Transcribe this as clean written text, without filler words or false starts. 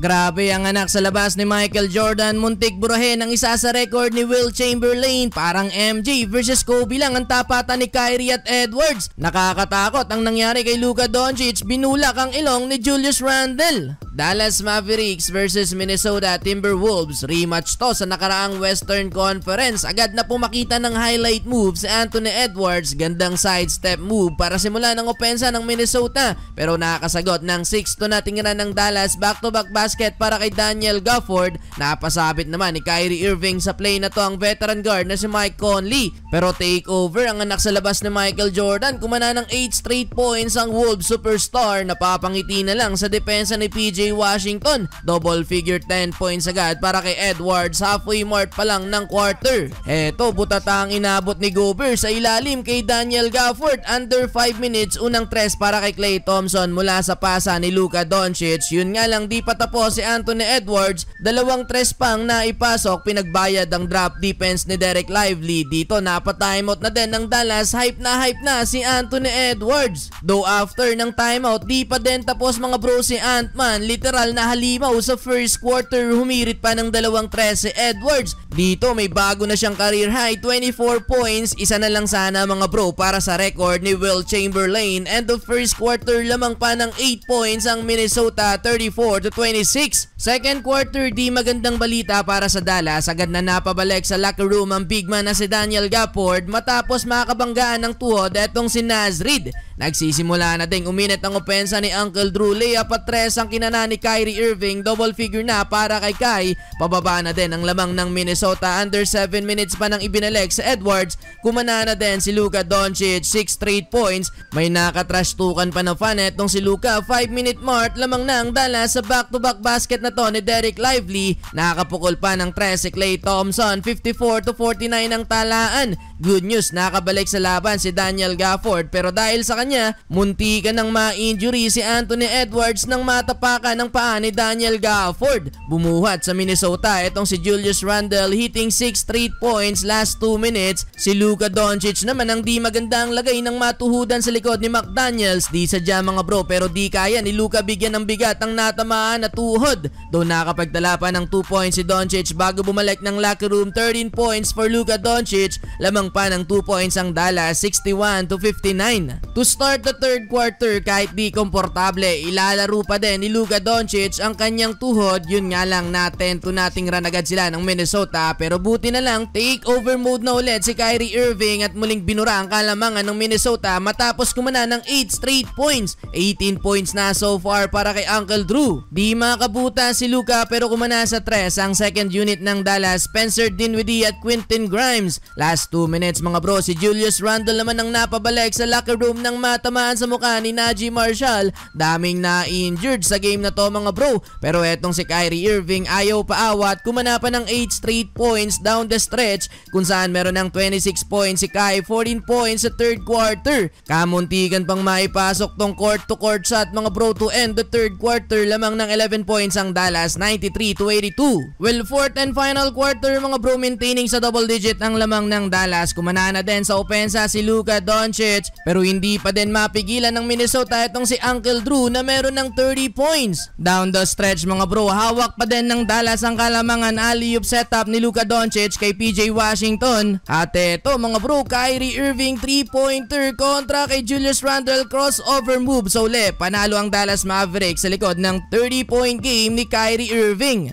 Grabe ang anak sa labas ni Michael Jordan, muntik burahin ang isa sa record ni Will Chamberlain. Parang MJ versus Kobe lang ang tapatan ni Kyrie at Edwards. Nakakatakot ang nangyari kay Luka Doncic, binulak ang ilong ni Julius Randle. Dallas Mavericks versus Minnesota Timberwolves, rematch to sa nakaraang Western Conference. Agad na pumakita ng highlight move si Anthony Edwards, gandang sidestep move para simulan ang opensa ng Minnesota, pero nakakasagot ng 6-0 na tingiran ng Dallas. Back-to-back basket para kay Daniel Gafford. Napasabit naman ni Kyrie Irving sa play na to ang veteran guard na si Mike Conley, pero takeover ang anak sa labas ni Michael Jordan. Kumana ng 8 straight points ang Wolves superstar, napapangiti na lang sa depensa ni PJ Washington. Double figure 10 points agad para kay Edwards halfway mark pa lang ng quarter. Eto, butata ang inabot ni Gobert sa ilalim kay Daniel Gafford. Under 5 minutes, unang tres para kay Klay Thompson mula sa pasa ni Luka Doncic. Yun nga lang, di pa tapos si Anthony Edwards, dalawang tres pang naipasok, pinagbayad ang drop defense ni Derek Lively. Dito napa-timeout na din ng Dallas. Hype na si Anthony Edwards. Though after ng timeout, di pa din tapos mga bro si Ant-Man. Literal na halimaw sa first quarter, humirit pa ng dalawang tres si Edwards. Dito may bago na siyang career high, 24 points. Isa na lang sana mga bro para sa record ni Will Chamberlain. And the first quarter lamang pa ng 8 points ang Minnesota, 34-26. Second quarter, di magandang balita para sa Dallas. Agad na napabalik sa locker room ang big man na si Daniel Gafford matapos makabanggaan ng tuhod etong si Naz Reid. Nagsisimula na ding uminit ang opensa ni Uncle Drew. Layup at tres ang kinana ni Kyrie Irving. Double figure na para kay Kai. Pababa na din ang lamang ng Minnesota. Under 7 minutes pa nang ibinalik sa Edwards. Kumana na din si Luka Doncic, 6 straight points. May nakatrash tukan pa na fan etong si Luka. 5-minute mark lamang na ang Dallas sa back-to-back basket na to ni Derek Lively. Nakapukol pa ng tres si Klay Thompson. 54-49 ang talaan. Good news, nakabalik sa laban si Daniel Gafford, pero dahil sa kanya, muntikan ng ma-injury si Anthony Edwards nang matapakan ng paa ni Daniel Gafford. Bumuhat sa Minnesota itong si Julius Randle, hitting 6 straight points last 2 minutes. Si Luka Doncic naman ang di magandang lagay ng matuhudan sa likod ni McDaniels. Di sadya mga bro, pero di kaya ni Luka bigyan ng bigat ang natamaan na tuhod. Doon nakapagtala pa ng 2 points si Doncic bago bumalik ng locker room. 13 points for Luka Doncic, lamang pa ng 2 points ang Dallas, 61-59. To start the third quarter, kahit di komportable, ilalaro pa din ni Luka Doncic ang kanyang tuhod. Yun nga lang, natin to nating run agad sila ng Minnesota, pero buti na lang, take over mode na ulit si Kyrie Irving at muling binura ang kalamangan ng Minnesota matapos kumana ng 8 straight points. 18 points na so far para kay Uncle Drew. Di makabuta si Luka pero kumana sa tres ang second unit ng Dallas, Spencer Dinwiddie at Quentin Grimes. Last 2 minutes mga bro, si Julius Randle naman ang napabalik sa locker room nang matamaan sa mukha ni Najee Marshall. Daming na-injured sa game na to mga bro, pero etong si Kyrie Irving ayaw paawat. Kumana pa ng 8 straight points down the stretch kung saan meron ng 26 points si Kai, 14 points sa third quarter. Kamuntikan pang maipasok tong court to court shot mga bro to end the third quarter. Lamang ng 11 points ang Dallas, 93-82. Well, fourth and final quarter mga bro, maintaining sa double digit ang lamang ng Dallas. Kumana na din sa opensa si Luka Doncic, pero hindi pa din mapigilan ng Minnesota itong si Uncle Drew na meron ng 30 points. Down the stretch mga bro, hawak pa din ng Dallas ang kalamangan. Alley-oop setup ni Luka Doncic kay PJ Washington. At eto mga bro, Kyrie Irving 3-pointer kontra kay Julius Randle, crossover move. So panalo ang Dallas Mavericks sa likod ng 30-point game ni Kyrie Irving.